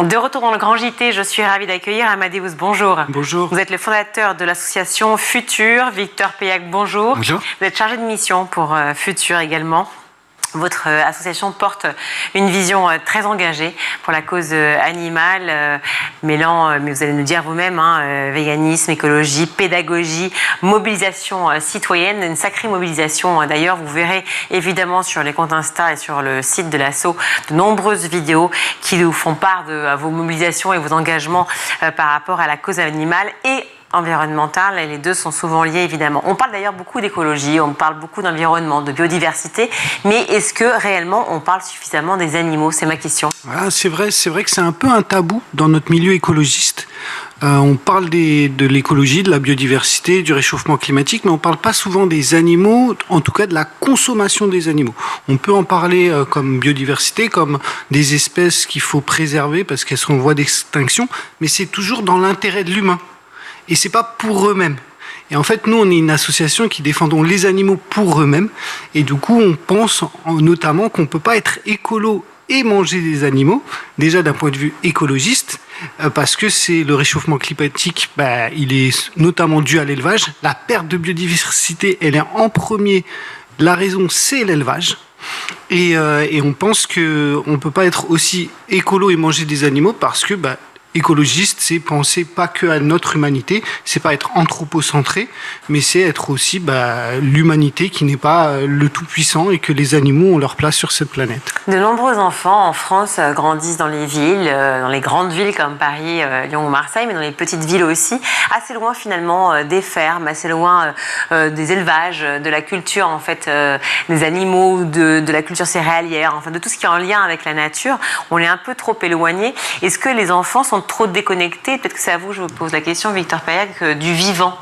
De retour dans le Grand JT, je suis ravie d'accueillir Amadeus, bonjour. Bonjour. Vous êtes le fondateur de l'association Futur. Victor Paillac, bonjour. Bonjour. Vous êtes chargé de mission pour Futur également. Votre association porte une vision très engagée pour la cause animale, mêlant, mais vous allez nous dire vous-même, véganisme, écologie, pédagogie, mobilisation citoyenne, une sacrée mobilisation. D'ailleurs, vous verrez évidemment sur les comptes Insta et sur le site de l'asso de nombreuses vidéos qui vous font part de vos mobilisations et vos engagements par rapport à la cause animale et environnementale, et les deux sont souvent liés évidemment. On parle d'ailleurs beaucoup d'écologie, on parle beaucoup d'environnement, de biodiversité, mais est-ce que réellement on parle suffisamment des animaux? C'est ma question. Voilà, c'est vrai que c'est un peu un tabou dans notre milieu écologiste. On parle de l'écologie, de la biodiversité, du réchauffement climatique, mais on ne parle pas souvent des animaux, en tout cas de la consommation des animaux. On peut en parler comme biodiversité, comme des espèces qu'il faut préserver parce qu'elles sont en voie d'extinction, mais c'est toujours dans l'intérêt de l'humain. Et c'est pas pour eux-mêmes. Et en fait, nous, on est une association qui défendons les animaux pour eux-mêmes. Et du coup, on pense notamment qu'on peut pas être écolo et manger des animaux, déjà d'un point de vue écologiste, parce que c'est le réchauffement climatique, il est notamment dû à l'élevage. La perte de biodiversité, elle est en premier. La raison, c'est l'élevage. Et on pense qu'on peut pas être aussi écolo et manger des animaux parce que écologiste, c'est penser pas que à notre humanité, c'est pas être anthropocentré, mais c'est être aussi l'humanité qui n'est pas le tout-puissant et que les animaux ont leur place sur cette planète. De nombreux enfants en France grandissent dans les villes, dans les grandes villes comme Paris, Lyon ou Marseille, mais dans les petites villes aussi, assez loin finalement des fermes, assez loin des élevages, de la culture en fait, des animaux, de la culture céréalière, enfin de tout ce qui est en lien avec la nature. On est un peu trop éloigné. Est-ce que les enfants sont trop déconnectés? Peut-être que c'est à vous, je vous pose la question, Victor Paillac, du vivant.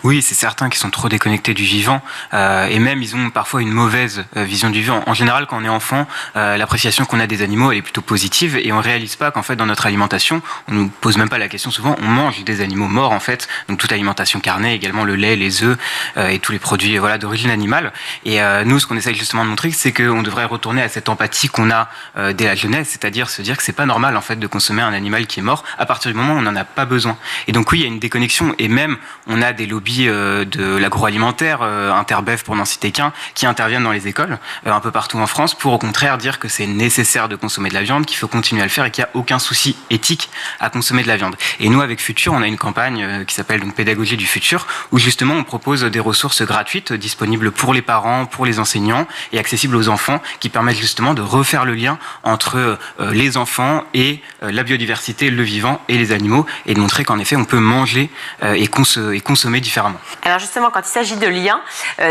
Oui, c'est certain qu'ils sont trop déconnectés du vivant et même ils ont parfois une mauvaise vision du vivant. En général, quand on est enfant, l'appréciation qu'on a des animaux, elle est plutôt positive et on réalise pas qu'en fait dans notre alimentation, on nous pose même pas la question souvent, on mange des animaux morts en fait, donc toute alimentation carnée, également le lait, les œufs et tous les produits d'origine animale. Et nous, ce qu'on essaye justement de montrer, c'est qu'on devrait retourner à cette empathie qu'on a dès la jeunesse, c'est-à-dire se dire que c'est pas normal en fait de consommer un animal qui est mort à partir du moment où on n'en a pas besoin. Et donc oui, il y a une déconnexion et même on a des lobbies de l'agroalimentaire, Interbev pour n'en citer qu'un, qui interviennent dans les écoles un peu partout en France pour au contraire dire que c'est nécessaire de consommer de la viande, qu'il faut continuer à le faire et qu'il n'y a aucun souci éthique à consommer de la viande. Et nous, avec Futur, on a une campagne qui s'appelle donc Pédagogie du futur, où justement on propose des ressources gratuites disponibles pour les parents, pour les enseignants et accessibles aux enfants, qui permettent justement de refaire le lien entre les enfants et la biodiversité, le vivant et les animaux, et de montrer qu'en effet on peut manger et consommer différemment. Alors justement, quand il s'agit de liens,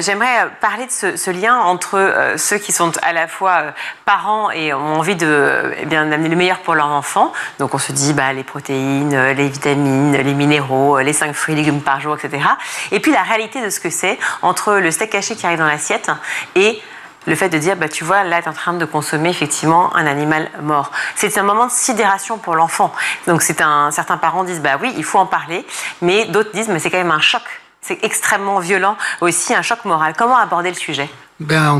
j'aimerais parler de ce lien entre ceux qui sont à la fois parents et ont envie d'amener le meilleur pour leurs enfants. Donc on se dit les protéines, les vitamines, les minéraux, les 5 fruits et légumes par jour, etc. Et puis la réalité de ce que c'est entre le steak haché qui arrive dans l'assiette et le fait de dire, tu vois, là, tu es en train de consommer effectivement un animal mort. C'est un moment de sidération pour l'enfant. Donc certains parents disent, oui, il faut en parler, mais d'autres disent, mais c'est quand même un choc. C'est extrêmement violent, aussi un choc moral. Comment aborder le sujet ?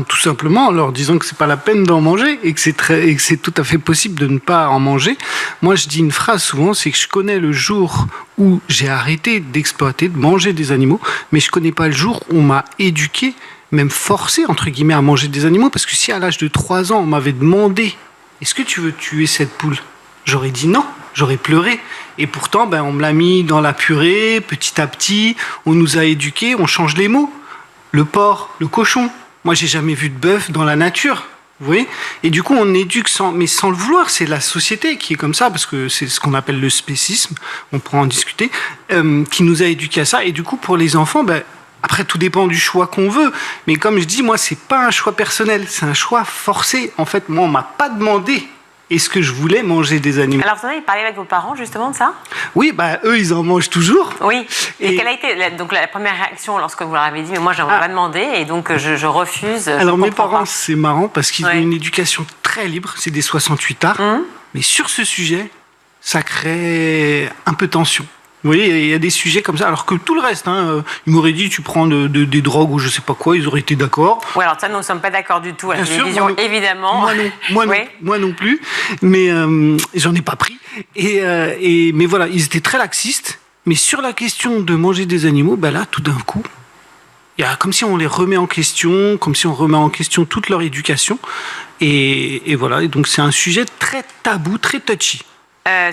Tout simplement en leur disant que c'est pas la peine d'en manger et que c'est tout à fait possible de ne pas en manger. Moi, je dis une phrase souvent, c'est que je connais le jour où j'ai arrêté d'exploiter, de manger des animaux, mais je connais pas le jour où on m'a éduqué, même forcé, entre guillemets, à manger des animaux, parce que si à l'âge de 3 ans, on m'avait demandé « Est-ce que tu veux tuer cette poule ?» J'aurais dit non, j'aurais pleuré. Et pourtant, on me l'a mis dans la purée, petit à petit, on nous a éduqués, on change les mots. Le porc, le cochon. Moi, j'ai jamais vu de bœuf dans la nature. Vous voyez ? Et du coup, on éduque sans le vouloir. C'est la société qui est comme ça, parce que c'est ce qu'on appelle le spécisme, on pourra en discuter, qui nous a éduqués à ça. Et du coup, pour les enfants, après, tout dépend du choix qu'on veut. Mais comme je dis, moi, c'est pas un choix personnel, c'est un choix forcé. En fait, moi, on m'a pas demandé est-ce que je voulais manger des animaux. Alors, vous en avez parlé avec vos parents, justement, de ça ? Oui, eux, ils en mangent toujours. Oui. Et quelle a été la première réaction lorsque vous leur avez dit « Mais moi, je n'en ai pas demandé et donc je refuse ». Alors, mes parents, c'est marrant parce qu'ils ont une éducation très libre. C'est des 68 arts. Mais sur ce sujet, ça crée un peu tension. Vous voyez, il y a des sujets comme ça, alors que tout le reste, ils m'auraient dit tu prends des drogues ou je sais pas quoi, ils auraient été d'accord. Oui, alors ça, nous ne sommes pas d'accord du tout à la télévision, évidemment. Moi non plus, mais j'en ai pas pris. Mais voilà, ils étaient très laxistes. Mais sur la question de manger des animaux, là, tout d'un coup, il y a comme si on les remet en question, comme si on remet en question toute leur éducation. Et voilà, et donc c'est un sujet très tabou, très touchy.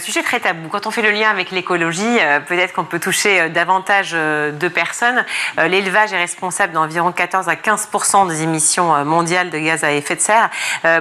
Sujet très tabou. Quand on fait le lien avec l'écologie, peut-être qu'on peut toucher davantage de personnes. L'élevage est responsable d'environ 14 à 15% des émissions mondiales de gaz à effet de serre.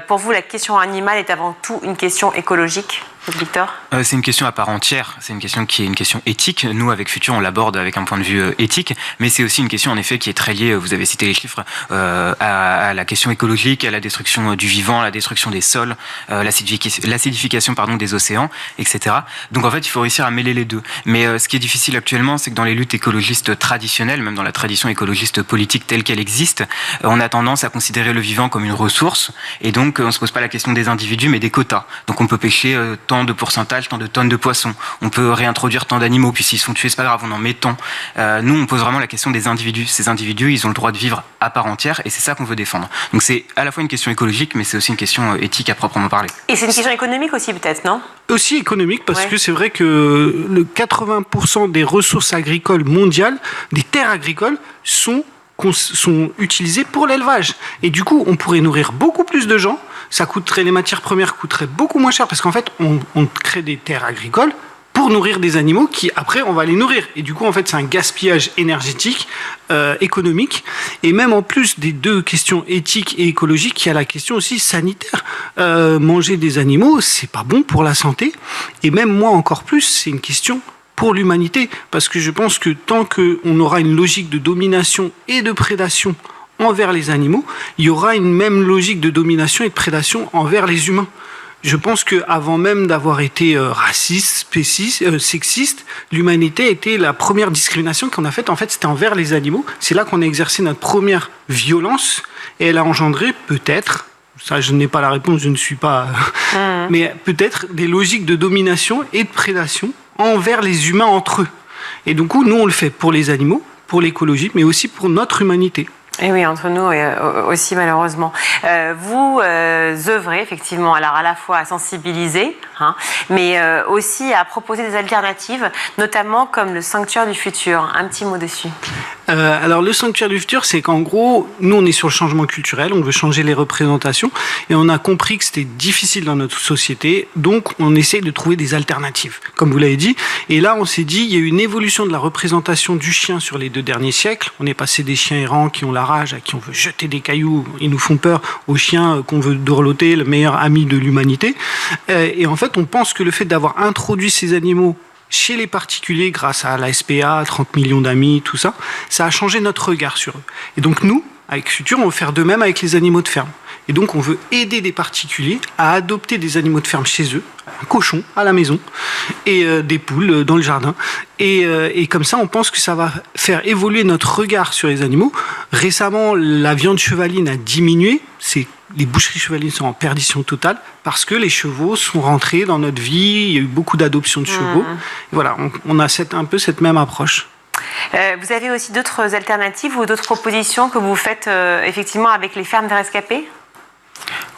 Pour vous, la question animale est avant tout une question écologique, Victor ? C'est une question à part entière, c'est une question qui est une question éthique. Nous, avec Futur, on l'aborde avec un point de vue éthique, mais c'est aussi une question, en effet, qui est très liée, vous avez cité les chiffres, à la question écologique, à la destruction du vivant, à la destruction des sols, l'acidification des océans, etc. Donc, en fait, il faut réussir à mêler les deux. Mais ce qui est difficile actuellement, c'est que dans les luttes écologistes traditionnelles, même dans la tradition écologiste politique telle qu'elle existe, on a tendance à considérer le vivant comme une ressource, et donc on ne se pose pas la question des individus, mais des quotas. Donc, on peut pêcher tant de pourcentage, tant de tonnes de poissons. On peut réintroduire tant d'animaux, puis s'ils sont tués, c'est pas grave, on en met tant. Nous, on pose vraiment la question des individus. Ces individus, ils ont le droit de vivre à part entière, et c'est ça qu'on veut défendre. Donc c'est à la fois une question écologique, mais c'est aussi une question éthique à proprement parler. Et c'est une question économique aussi, peut-être, non ? Aussi économique, parce que c'est vrai que le 80% des ressources agricoles mondiales, des terres agricoles, sont utilisées pour l'élevage. Et du coup, on pourrait nourrir beaucoup plus de gens. Les matières premières coûteraient beaucoup moins cher, parce qu'en fait, on crée des terres agricoles pour nourrir des animaux qui, après, on va les nourrir. Et du coup, en fait, c'est un gaspillage énergétique, économique. Et même en plus des deux questions éthiques et écologiques, il y a la question aussi sanitaire. Manger des animaux, c'est pas bon pour la santé. Et même moi, encore plus, c'est une question pour l'humanité. Parce que je pense que tant qu'on aura une logique de domination et de prédation envers les animaux, il y aura une même logique de domination et de prédation envers les humains. Je pense qu'avant même d'avoir été raciste, sexiste, l'humanité était la première discrimination qu'on a faite. En fait, c'était envers les animaux. C'est là qu'on a exercé notre première violence. Et elle a engendré peut-être, ça je n'ai pas la réponse, je ne suis pas... mais peut-être des logiques de domination et de prédation envers les humains entre eux. Et du coup, nous, on le fait pour les animaux, pour l'écologie, mais aussi pour notre humanité. Et oui, entre nous aussi malheureusement. Vous œuvrez effectivement alors à la fois à sensibiliser, mais aussi à proposer des alternatives, notamment comme le Sanctuaire du Futur. Un petit mot dessus. Alors le Sanctuaire du Futur, c'est qu'en gros, nous on est sur le changement culturel, on veut changer les représentations, et on a compris que c'était difficile dans notre société, donc on essaye de trouver des alternatives, comme vous l'avez dit. Et là, on s'est dit, il y a eu une évolution de la représentation du chien sur les 2 derniers siècles. On est passé des chiens errants qui ont la rage, à qui on veut jeter des cailloux, ils nous font peur, aux chiens qu'on veut dorloter, le meilleur ami de l'humanité. Et en fait, on pense que le fait d'avoir introduit ces animaux chez les particuliers, grâce à la SPA, 30 millions d'amis, tout ça, ça a changé notre regard sur eux. Et donc nous, avec Futur, on veut faire de même avec les animaux de ferme. Et donc on veut aider des particuliers à adopter des animaux de ferme chez eux, un cochon à la maison, et des poules dans le jardin. Et comme ça, on pense que ça va faire évoluer notre regard sur les animaux. Récemment, la viande chevaline a diminué. Les boucheries chevalines sont en perdition totale parce que les chevaux sont rentrés dans notre vie. Il y a eu beaucoup d'adoptions de chevaux. Et voilà, on a un peu cette même approche. Vous avez aussi d'autres alternatives ou d'autres propositions que vous faites effectivement avec les fermes de rescapés ?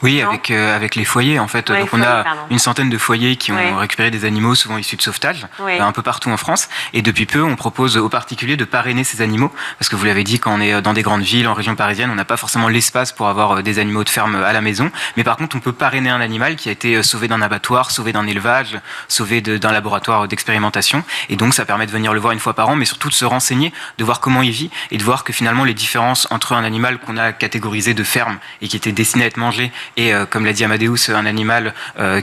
Oui, avec les foyers en fait. Donc on a une centaine de foyers qui ont récupéré des animaux, souvent issus de sauvetage, un peu partout en France. Et depuis peu, on propose aux particuliers de parrainer ces animaux, parce que vous l'avez dit, quand on est dans des grandes villes, en région parisienne, on n'a pas forcément l'espace pour avoir des animaux de ferme à la maison. Mais par contre, on peut parrainer un animal qui a été sauvé d'un abattoir, sauvé d'un élevage, sauvé d'un laboratoire d'expérimentation. Et donc, ça permet de venir le voir une fois par an, mais surtout de se renseigner, de voir comment il vit et de voir que finalement, les différences entre un animal qu'on a catégorisé de ferme et qui était destiné à être mangé et comme l'a dit Amadeus, un animal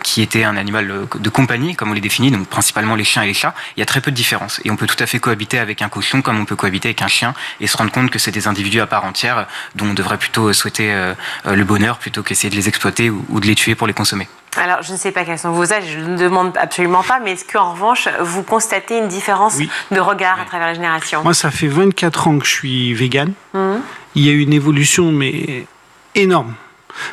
qui était un animal de compagnie, comme on les définit, donc principalement les chiens et les chats, il y a très peu de différence. Et on peut tout à fait cohabiter avec un cochon comme on peut cohabiter avec un chien et se rendre compte que c'est des individus à part entière dont on devrait plutôt souhaiter le bonheur plutôt qu'essayer de les exploiter ou de les tuer pour les consommer. Alors, je ne sais pas quels sont vos âges, je ne demande absolument pas, mais est-ce qu'en revanche, vous constatez une différence de regard à travers les générations ? Moi, ça fait 24 ans que je suis végane. Il y a eu une évolution, mais énorme.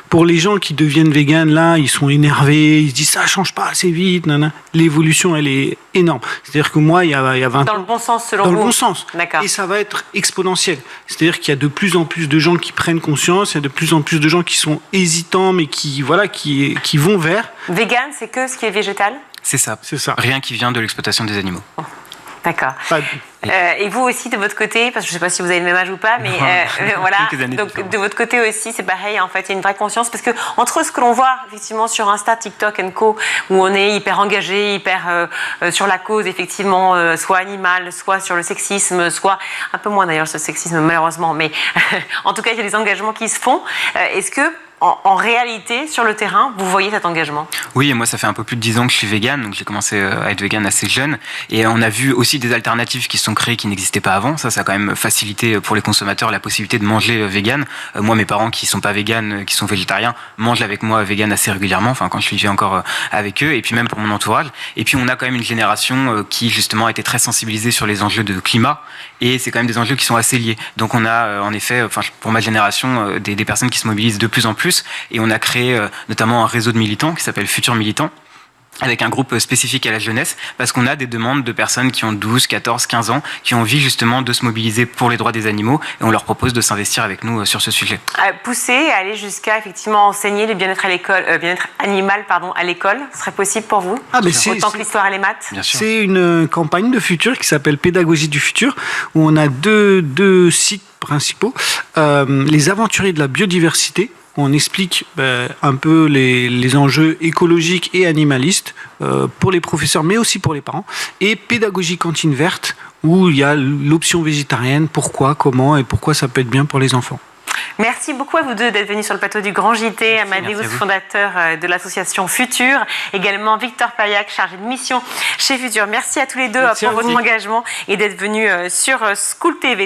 Pour les gens qui deviennent véganes, là, ils sont énervés, ils se disent ça change pas assez vite. Nanana. L'évolution, elle est énorme. C'est-à-dire que moi, il y a 20 ans. Dans le bon sens, selon vous. Dans le bon sens. D'accord. Et ça va être exponentiel. C'est-à-dire qu'il y a de plus en plus de gens qui prennent conscience, il y a de plus en plus de gens qui sont hésitants, mais qui vont vers. Vegan, c'est que ce qui est végétal? C'est ça. C'est ça. Rien qui vient de l'exploitation des animaux. D'accord. Et vous aussi, de votre côté, parce que je ne sais pas si vous avez le même âge ou pas, mais voilà. Donc, de votre côté aussi, c'est pareil. En fait, il y a une vraie conscience parce que entre ce que l'on voit effectivement sur Insta, TikTok &Co, où on est hyper engagé, hyper sur la cause, effectivement, soit animale, soit sur le sexisme, soit un peu moins d'ailleurs sur le sexisme malheureusement, mais en tout cas, il y a des engagements qui se font. Est-ce que en réalité, sur le terrain, vous voyez cet engagement? Oui, et moi, ça fait un peu plus de 10 ans que je suis végane, donc j'ai commencé à être végane assez jeune. Et on a vu aussi des alternatives qui se sont créées qui n'existaient pas avant. Ça a quand même facilité pour les consommateurs la possibilité de manger végane. Moi, mes parents qui sont pas véganes, qui sont végétariens, mangent avec moi végane assez régulièrement, enfin quand je suis encore avec eux, et puis même pour mon entourage. Et puis on a quand même une génération qui justement a été très sensibilisée sur les enjeux de climat, et c'est quand même des enjeux qui sont assez liés. Donc on a en effet, pour ma génération, des personnes qui se mobilisent de plus en plus. Et on a créé notamment un réseau de militants qui s'appelle Futurs Militants, avec un groupe spécifique à la jeunesse, parce qu'on a des demandes de personnes qui ont 12, 14, 15 ans, qui ont envie justement de se mobiliser pour les droits des animaux, et on leur propose de s'investir avec nous sur ce sujet. Pousser, aller jusqu'à effectivement enseigner le bien-être à l'école, bien-être animal à l'école, ce serait possible pour vous? Autant que l'histoire et les maths? Bien sûr. C'est une campagne de futur qui s'appelle Pédagogie du futur, où on a deux sites principaux. Les aventuriers de la biodiversité, on explique un peu les enjeux écologiques et animalistes pour les professeurs, mais aussi pour les parents. Et pédagogie cantine verte, où il y a l'option végétarienne, pourquoi, comment et pourquoi ça peut être bien pour les enfants. Merci beaucoup à vous deux d'être venus sur le plateau du Grand JT. Amadeus, fondateur de l'association Futur. Également Victor Paillac, chargé de mission chez Futur. Merci à tous les deux pour votre engagement et d'être venus sur School TV.